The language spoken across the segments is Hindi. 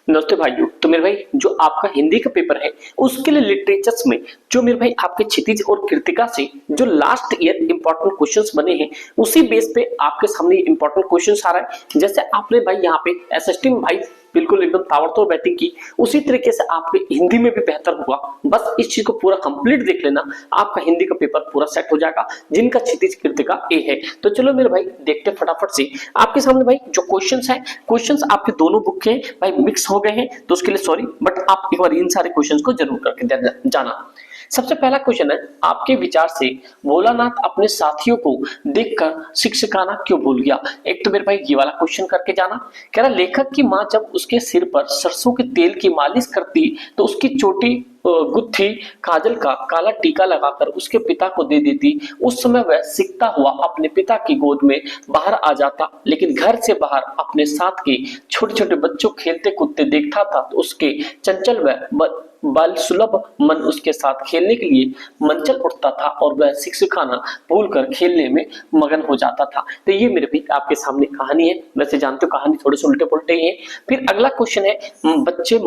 नमस्ते भाइयों। तो मेरे भाई जो आपका हिंदी का पेपर है उसके लिए लिटरेचर्स में जो मेरे भाई आपके क्षितिज और कृतिका से जो लास्ट ईयर इंपॉर्टेंट क्वेश्चंस बने हैं उसी बेस पे आपके सामने इंपॉर्टेंट क्वेश्चंस आ रहा है। जैसे आपने भाई यहाँ पे एसएसटी में भाई बिल्कुल एकदम ताबड़तोड़ बैटिंग की, उसी तरीके से आपके हिंदी में भी बेहतर हुआ। बस इस चीज को पूरा कंप्लीट देख लेना, आपका हिंदी का पेपर पूरा सेट हो जाएगा जिनका क्षितिज कृतिका ए है। तो चलो मेरे भाई देखते फटाफट से आपके सामने भाई जो क्वेश्चंस है, क्वेश्चंस आपके दोनों बुक के भाई मिक्स हो गए हैं तो उसके लिए सॉरी, बट आप एक बार इन सारे क्वेश्चंस को जरूर करके जाना। सबसे पहला क्वेश्चन है, आपके विचार से भोलानाथ अपने साथियों को देखकर शिक्षकाना क्यों भूल गया। एक तो मेरे भाई ये वाला क्वेश्चन करके जाना। कह रहा लेखक की माँ जब उसके सिर पर सरसों के तेल की मालिश करती तो उसकी चोटी गुत्थी काजल का काला टीका लगाकर उसके पिता को दे देती। उस समय वह सीखता हुआ अपने पिता की गोद में बाहर आ जाता, लेकिन घर से बाहर अपने साथ के छोटे छोटे बच्चों खेलते कूदते देखता था तो उसके चंचल व बाल सुलभ मन उसके साथ खेलने के लिए मंचल उठता था और वह शिक्षकाना भूलकर खेलने में मगन हो जाता था। तो ये मेरे भी आपके सामने कहानी है। वैसे जानते हो कहानी थोड़े से उल्टे पुल्टे ही है। फिर अगला क्वेश्चन है, बच्चे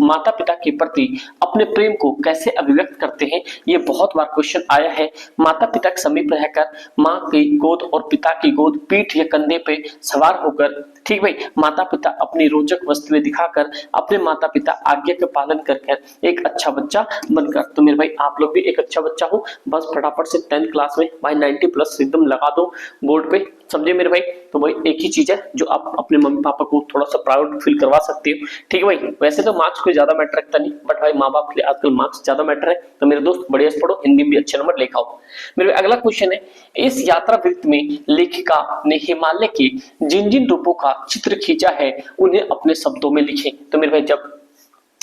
माता पिता के प्रति अपने प्रेम को कैसे अभिव्यक्त करते हैं। ये बहुत बार क्वेश्चन आया है। माता पिता के समीप रहकर, माँ की गोद और पिता की गोद, पीठ या कंधे पे सवार होकर, ठीक भाई, माता पिता अपनी रोचक वस्तुएं दिखाकर, अपने माता पिता आज्ञा के पालन करके एक अच्छा बच्चा बनकर। तो मेरे भाई आप लोग भी एक अच्छा बच्चा हो, बस फटाफट से 10th क्लास में भाई 90 प्लस एकदम लगा दो बोर्ड पे, समझे मेरे भाई। तो भाई एक ही चीज है जो आप अपने मम्मी पापा को थोड़ा सा प्राउड फील करवा सकते हो, ठीक है भाई। वैसे तो मार्क्स कोई ज्यादा मैटर रखता नहीं, बट भाई माँ बाप के लिए आजकल मार्क्स ज्यादा मैटर है। तो मेरे दोस्त बढ़िया से पढ़ो, हिंदी में भी अच्छे नंबर लेकर आओ। मेरे अगला क्वेश्चन है, इस यात्रा वृत्त में लेखिका ने हिमालय के जिन जिन रूपों का चित्र खींचा है उन्हें अपने शब्दों में लिखे। तो मेरे भाई जब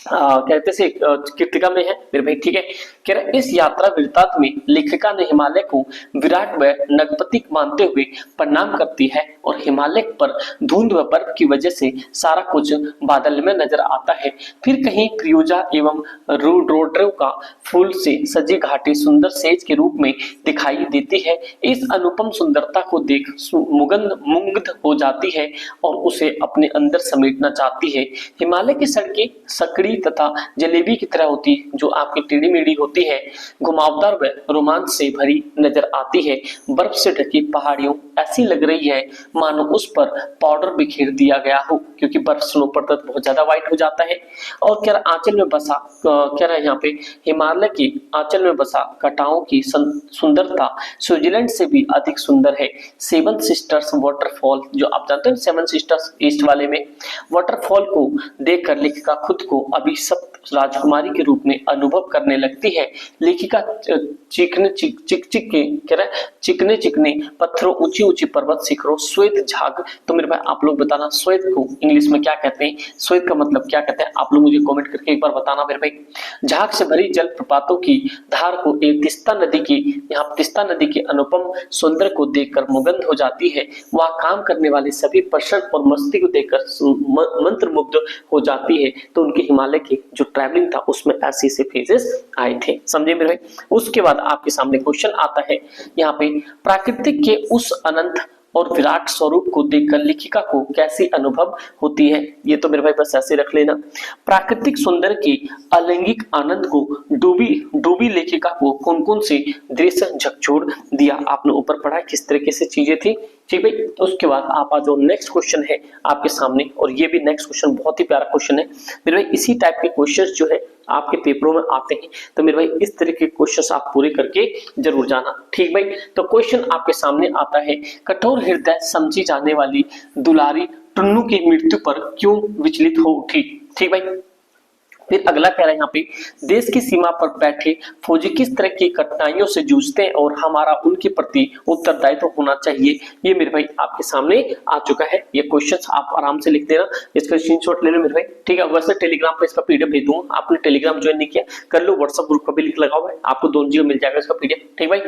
कहते से कृतिका में है मेरे भाई, ठीक है। कह रहे इस यात्रा वृत्तांत में लेखिका ने हिमालय को विराट व नगपतिक मानते हुए प्रणाम करती है और हिमालय पर धुंध व बर्फ की वजह से सारा कुछ बादल में नजर आता है। फिर कहीं प्रियोजा एवं रोड्रो का फूल से सजी घाटी सुंदर सेज के रूप में दिखाई देती है। इस अनुपम सुंदरता को देख मुग्ध हो जाती है और उसे अपने अंदर समेटना चाहती है। हिमालय की सड़कें सकड़ी तथा जलेबी की तरह होती है, जो आपकी टेढ़ी मेढ़ी होती है, घुमावदार व रोमांच से भरी नजर आती है। बर्फ से ढकी पहाड़ियों ऐसी लग रही है मानो उस पर पाउडर बिखेर दिया गया हो, क्योंकि बर्फ स्नो पड़ता तो बहुत ज्यादा व्हाइट हो जाता है। और क्या आंचल में बसा, क्या रहा यहाँ पे, हिमालय की आंचल में बसा कटाओं की सुंदरता स्विट्जरलैंड से भी अधिक सुंदर है। सेवन सिस्टर्स वाटरफॉल, जो आप जानते हैं सेवन सिस्टर्स ईस्ट वाले में, वाटरफॉल को देखकर लेखिका खुद को अभिशप्त राजकुमारी के रूप में अनुभव करने लगती है। लेखिका चिकने चिकने पत्थरों, ऊंची ऊंची पर्वत शिखरों, श्वेत झाग। तो मेरे भाई आप लोग बताना श्वेत को इंग्लिश में क्या कहते हैं, श्वेत का मतलब क्या कहते हैं, आप लोग मुझे कमेंट करके एक बार बताना मेरे भाई। झाग से भरी जल प्रपातों की धार को एक तीस्ता नदी की अनुपम सौंदर्य को देखकर मुग्ध हो जाती है। वहां काम करने वाले सभी प्रसन्न और मस्ती को देखकर मंत्रमुग्ध हो जाती है। तो उनके हिमालय के जो ट्रैवलिंग था उसमें ऐसे से फेजेस आए थे, समझे मेरे भाई। उसके बाद आपके सामने क्वेश्चन आता है यहाँ पे, प्राकृतिक के उस अनंत और विराट स्वरूप को देखकर लेखिका को कैसी अनुभव होती है। ये तो मेरे भाई बस ऐसे रख लेना। प्राकृतिक सौंदर्य के अलैंगिक आनंद को डूबी लेखिका को कौन कौन से दृश्य झकझोर दिया, आपने ऊपर पढ़ा किस तरीके से चीजें थी, ठीक भाई। उसके बाद आप आ जाओ, नेक्स्ट क्वेश्चन है आपके सामने, और ये भी नेक्स्ट क्वेश्चन बहुत ही प्यारा क्वेश्चन है मेरे भाई। इसी टाइप के क्वेश्चंस जो है आपके पेपरों में आते हैं, तो मेरे भाई इस तरह के क्वेश्चंस आप पूरे करके जरूर जाना, ठीक भाई। तो क्वेश्चन आपके सामने आता है, कठोर हृदय समझी जाने वाली दुलारी टुन्नू की मृत्यु पर क्यों विचलित हो उठी, ठीक भाई। फिर अगला कह रहा है यहाँ पे, देश की सीमा पर बैठे फौजी किस तरह की कठिनाइयों से जूझते हैं और हमारा उनके प्रति उत्तरदायित्व होना चाहिए। ये मेरे भाई आपके सामने आ चुका है। ये क्वेश्चंस आप आराम से लिख देना, इसका स्क्रीनशॉट ले लो मेरे भाई, ठीक है। वैसे टेलीग्राम पे इसका पीडीएफ भेज दूंगा, आपने टेलीग्राम ज्वाइन नहीं किया कर लो, व्हाट्सएप ग्रुप का भी लिंक लगा हुआ है, आपको दोनों जगह मिल जाएगा इसका पीडीएफ, ठीक भाई।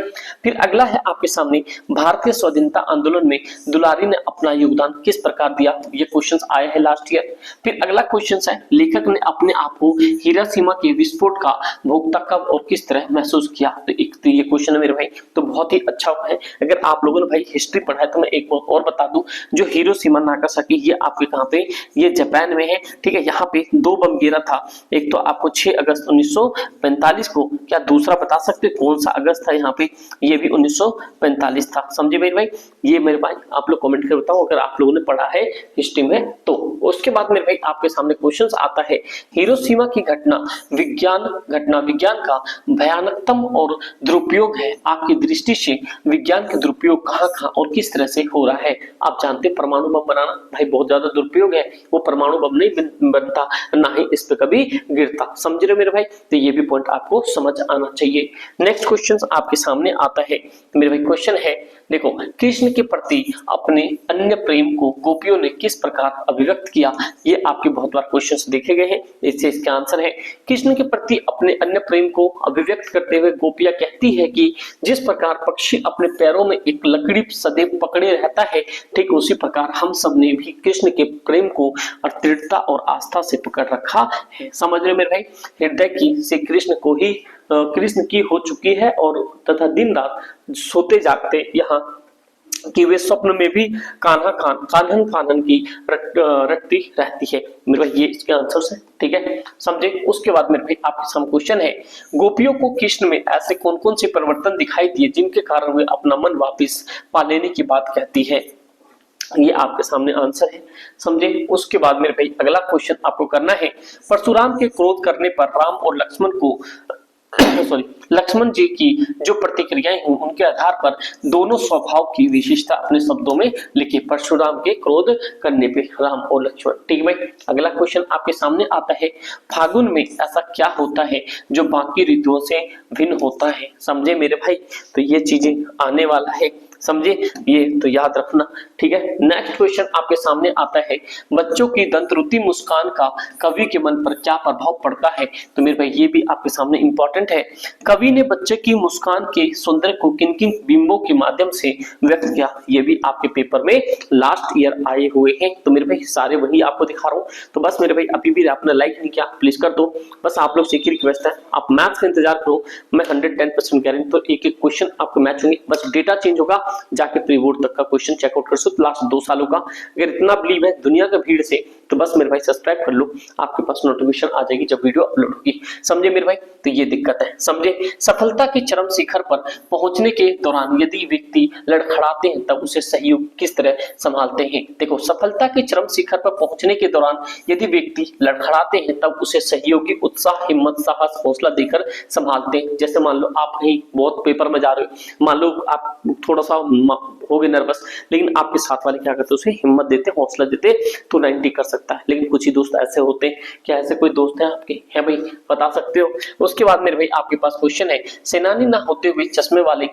फिर अगला है आपके सामने, भारतीय स्वाधीनता आंदोलन में दुलारी ने अपना योगदान किस प्रकार दिया। ये क्वेश्चन आया है लास्ट ईयर। फिर अगला क्वेश्चन है, लेखक ने अपने आप को हिरोशिमा के विस्फोट का भोक्ता कब और किस तरह महसूस किया? तो एक तो ये क्वेश्चन है मेरे भाई, तो बहुत ही अच्छा है। अगर आप लोगों ने भाई हिस्ट्री पढ़ा है तो मैं एक बात और बता दूं, जो हिरोशिमा नागासाकी ये आपके कहां पे, ये जापान में है, ठीक है। यहाँ पे 2 बम गिरा था, एक तो आपको 6 अगस्त 1945 को, क्या दूसरा बता सकते कौन सा अगस्त था यहाँ पे? ये भी 1945 था, समझे मेरे भाई? ये मेरे भाई आप लोग कमेंट कर बताओ अगर आप लोगों ने पढ़ा है हिस्ट्री में तो। उसके बाद मेरे भाई आपके सामने क्वेश्चन आता है, हिरोशिमा की घटना विज्ञान का भयानकतम और दुरुपयोग है, आपकी दृष्टि से विज्ञान के दुरुपयोग कहां-कहां और किस तरह से हो रहा है? आप जानते हैं परमाणु बम बनाना भाई बहुत ज्यादा दुरुपयोग है, वो परमाणु बम नहीं बनता, ना ही इस पे कभी गिरता, समझ रहे मेरे भाई? तो ये भी पॉइंट आपको समझ आना चाहिए। नेक्स्ट क्वेश्चन आपके सामने आता है मेरे भाई, क्वेश्चन है देखो, कृष्ण के प्रति अपने अन्य प्रेम को गोपियों ने किस प्रकार अभिव्यक्त किया? ये आपके बहुत बार क्वेश्चंस देखे गए हैं, इससे इसका आंसर है, कृष्ण के प्रति अपने अन्य प्रेम को अभिव्यक्त करते हुए गोपियां कहती है कि जिस प्रकार पक्षी अपने पैरों में एक लकड़ी सदैव पकड़े रहता है, ठीक उसी प्रकार हम सब ने भी कृष्ण के प्रेम को दृढ़ता और आस्था से पकड़ रखा है। समझ रहे मेरे भाई? हृदय की से कृष्ण की हो चुकी है और तथा दिन रात सोते जागते यहाँ कि वे स्वप्न में भी कान्हन की रटती रहती है। मेरे भाई ये इसके आंसर है, ठीक है, समझे? उसके बाद मेरे भाई आपके सामने क्वेश्चन है, गोपियों को कृष्ण में ऐसे कौन कौन से परिवर्तन दिखाई दिए जिनके कारण वे अपना मन वापस पा लेने की बात कहती है? ये आपके सामने आंसर है, समझे? उसके बाद मेरे भाई अगला क्वेश्चन आपको करना है, परशुराम के क्रोध करने पर राम और लक्ष्मण जी की जो प्रतिक्रियाएं हुई उनके आधार पर दोनों स्वभाव की विशेषता अपने शब्दों में लिखिए। परशुराम के क्रोध करने पे राम और लक्ष्मण, ठीक है भाई। अगला क्वेश्चन आपके सामने आता है, फागुन में ऐसा क्या होता है जो बाकी ऋतुओं से भिन्न होता है? समझे मेरे भाई? तो ये चीजें आने वाला है, समझे? ये तो याद रखना, ठीक है। नेक्स्ट क्वेश्चन आपके सामने आता है, बच्चों की दंतरुति मुस्कान का कवि के मन पर क्या प्रभाव पड़ता है? तो मेरे भाई ये भी आपके सामने इंपॉर्टेंट है, कवि ने बच्चे की मुस्कान के सौंदर्य को किन किन बिंबों के माध्यम से व्यक्त किया? ये भी आपके पेपर में लास्ट ईयर आए हुए हैं, तो मेरे भाई सारे वही आपको दिखा रहा हूँ। तो बस मेरे भाई अभी भी आपने लाइक नहीं किया, प्लीज कर दो। बस आप लोग से एक ही रिक्वेस्ट है, आप मैथ्स का इंतजार करो, मैं 110% गारंटी तो एक एक क्वेश्चन आपको मैच होंगे, बस डेटा चेंज होगा, जाके प्री बोर्ड तक का क्वेश्चन चेकआउट कर सकते लास्ट 2 सालों का। अगर इतना बिलीव है दुनिया का भीड़ से तो बस मेरे भाई सब्सक्राइब कर लो, आपके पास नोटिफिकेशन आ जाएगी जब वीडियो अपलोड होगी, समझे मेरे भाई? तो ये दिक्कत है, समझे? सफलता के चरम शिखर पर पहुंचने के दौरान यदि व्यक्ति लड़खड़ाते हैं तब उसे सहयोग किस तरह संभालते हैं? देखो, सफलता के चरम शिखर पर पहुंचने के दौरान यदि व्यक्ति लड़खड़ाते हैं तब उसे सहयोगी उत्साह, हिम्मत, साहस, हौसला देकर संभालते हैं। जैसे मान लो आप कहीं बहुत पेपर में जा रहे हो, मान लो आप थोड़ा सा हो गए नर्वस, लेकिन आपके साथ वाले क्या करते हैं, उसे हिम्मत देते, हौसला देते, तो 90 कर सकता है। लेकिन कुछ ही दोस्त ऐसे होते हैं, क्या ऐसे कोई दोस्त है आपके? है भाई, बता सकते हो? उसके बाद मेरे भाई आपके पास क्वेश्चन है, सेनानी ना होते हुए चश्मे वाले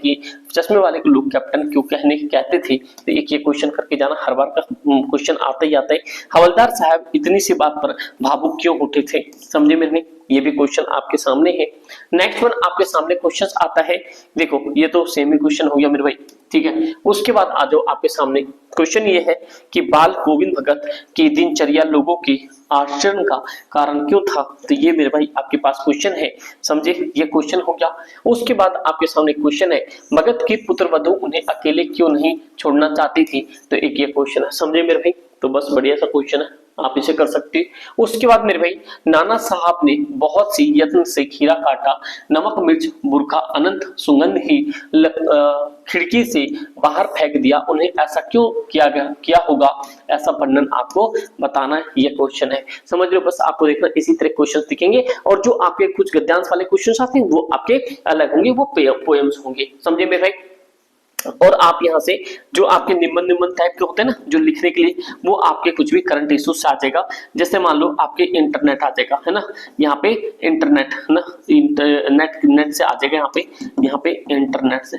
को लोग कैप्टन क्यों कहते थे? तो एक ये क्वेश्चन करके जाना, हर बार का क्वेश्चन आता ही आता है। हवलदार साहब इतनी सी बात पर भावुक क्यों उठे थे? समझे मेरे भाई? ये भी क्वेश्चन आपके सामने है। नेक्स्ट वन आपके सामने क्वेश्चन आता है, देखो ये तो सेम ही क्वेश्चन हो गया मेरे भाई, ठीक है। उसके बाद आ जाओ आपके सामने क्वेश्चन ये है कि बाल गोविंद भगत की दिनचर्या लोगों के आचरण का कारण क्यों था? तो ये मेरे भाई आपके पास क्वेश्चन है, समझे? ये क्वेश्चन हो गया। उसके बाद आपके सामने क्वेश्चन है, भगत की पुत्रवधू उन्हें अकेले क्यों नहीं छोड़ना चाहती थी? तो एक ये क्वेश्चन है, समझे मेरे भाई? तो बस बढ़िया सा क्वेश्चन है, आप इसे कर सकते हैं। उसके बाद मेरे भाई नाना साहब ने बहुत सी यत्न से खीरा काटा, नमक मिर्च बुरखा अनंत सुगंध ही खिड़की से बाहर फेंक दिया, उन्हें ऐसा क्यों किया होगा? ऐसा वर्णन आपको बताना है, ये क्वेश्चन है, समझ लो। बस आपको देखना इसी तरह क्वेश्चन दिखेंगे, और जो आपके कुछ गद्यांश वाले क्वेश्चन आते हैं वो आपके अलग होंगे, वो पोएम्स होंगे, समझे मेरे भाई? और आप यहाँ से जो आपके निबंध टाइप के होते हैं ना, जो लिखने के लिए, वो आपके कुछ भी करंट इश्यूज से आ जाएगा। जैसे मान लो आपके इंटरनेट आ जाएगा, है ना, यहाँ पे इंटरनेट है ना, नेट से आ जाएगा, यहाँ पे इंटरनेट से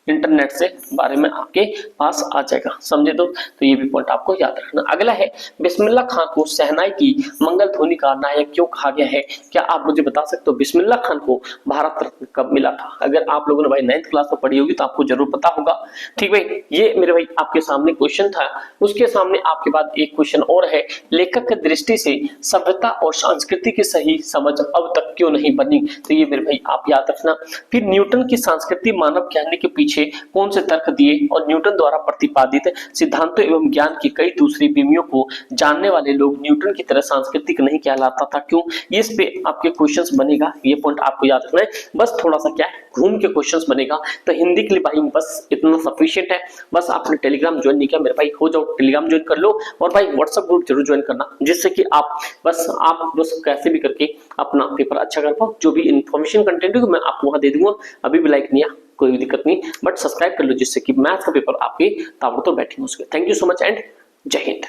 इंटरनेट से बारे में आपके पास आ जाएगा, समझे। तो ये भी पॉइंट आपको याद रखना। अगला है, बिस्मिल्लाह खान को शहनाई की मंगल ध्वनि का नायक क्यों कहा गया है? क्या आप मुझे बता सकते हो बिस्मिल्लाह खान को भारत रत्न कब मिला था? अगर आप लोगों ने भाई 9th क्लास में पढ़ी होगी तो आपको जरूर पता होगा। ठीक भाई, ये मेरे भाई आपके सामने क्वेश्चन था। उसके सामने आपके बाद एक क्वेश्चन और है, लेखक की दृष्टि से सभ्यता और संस्कृति की सही समझ अब तक क्यों नहीं बनी? तो ये मेरे भाई आप याद रखना। फिर न्यूटन की संस्कृति मानव ज्ञान के पीछे कौन से तर्क दिए? और न्यूटन द्वारा प्रतिपादित सिद्धांतों एवं ज्ञान की कई दूसरी विधियों को जानने वाले लोग न्यूटन की तरह सांस्कृतिक नहीं कहलाता था, क्यों? इस पे आपके क्वेश्चंस बनेगा, ये पॉइंट आपको याद रखना है। बस थोड़ा सा क्या है, घूम के क्वेश्चंस बनेगा। तो हिंदी के लिए भाई बस इतना सफिशिएंट है। बस आपने टेलीग्राम ज्वाइन नहीं किया मेरे भाई, हो जाओ टेलीग्राम ज्वाइन कर लो, और भाई व्हाट्सएप ग्रुप जरूर ज्वाइन करना, जिससे कि आप बस कैसे भी करके अपना पेपर अच्छा कर पाओ। जो भी इन्फॉर्मेशन कंटेंट है मैं आपको वहां दे दूंगा। अभी भी लाइक नहीं है, कोई भी दिक्कत नहीं, बट सब्सक्राइब कर लो, जिससे कि मैथ्स का पेपर आपके ताबड़तोड़ बैठे हो सके। Thank you so much and जय हिंद।